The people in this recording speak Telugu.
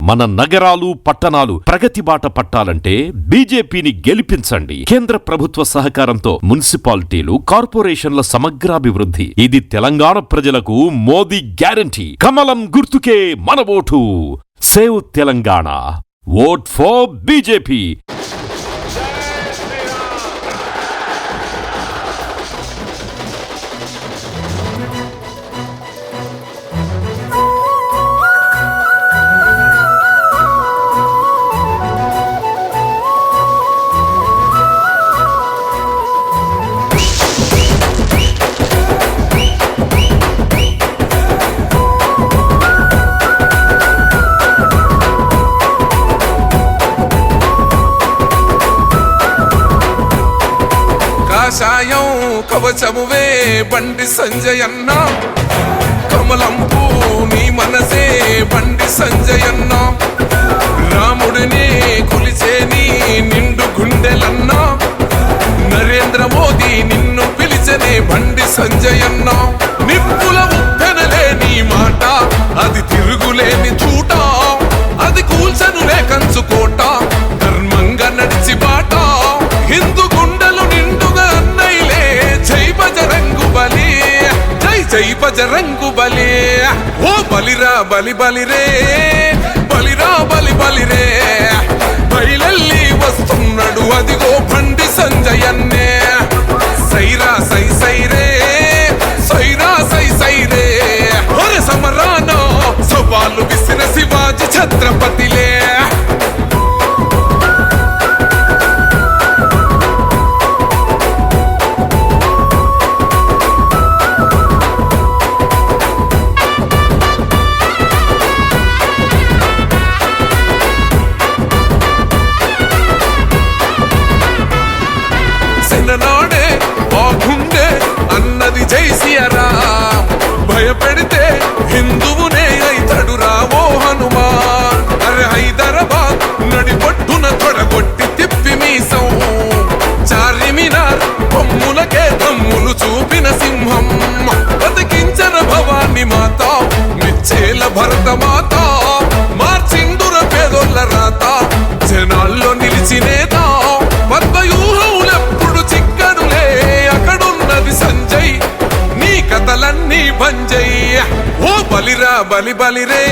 మన నగరాలు పట్టణాలు ప్రగతి బాట పట్టాలంటే బీజేపీని గెలిపించండి. కేంద్ర ప్రభుత్వ సహకారంతో మున్సిపాలిటీలు, కార్పొరేషన్ల సమగ్రాభివృద్ధి. ఇది తెలంగాణ ప్రజలకు మోదీ గ్యారంటీ. కమలం గుర్తుకే మన vote. Save Telangana. Vote for BJP. కాషాయం కవచమువే బండి సంజయన్న, కమలంపూ నీ మనసే బండి సంజయన్న, రాముడిని కొలిచే నీ నిండు గుండెలన్న, నరేంద్ర మోదీ నిన్ను పిలిచనే బండి సంజయన్న. నిప్పుల ఉప్పెనలే నీ మాట, అది తిరుగులేని చూట, అది కూల్చనులే కంచుకోట, ధర్మంగా నడిచి బాట, హిందూ గుండెలు నిండుగా అన్నైలే. జై బజరంగు బలి, జై జై బజరంగు బలి. ఓ బలిరా బలి బలిరే, బలిరా బలి బలిరే, బయలల్లి వస్తున్నాడు అదిగో బండి సంజయన్నే. సైరా సై సైరే, సైరా సై సైరే, ఒరే సమరాన సవాలు విసిన శివాజీ ఛత్రపతిలే. నాడే బాగుండే అన్నది జై సియారాం, భయపెడితే హిందువునే అయితడు రావో హనుమాన్. అరే హైదరాబాద్ నడిపొట్టున తొడగొట్టి తిప్పి మీసం, చార్మినార్ కొమ్ములకే దమ్ములు చూపిన సింహం, బతికించన భవాని మాత నిచ్చేల భరత మాత, మార్చిందుర పేదోళ్ళ రాత, జనాల్లో నిలిచినేత, పద్మయూహములెప్పుడు చిక్కడులే, అక్కడున్నది సంజయ్ నీ కథలన్నీ బంజయ్. ఓ బలిరా బలి బలిరే,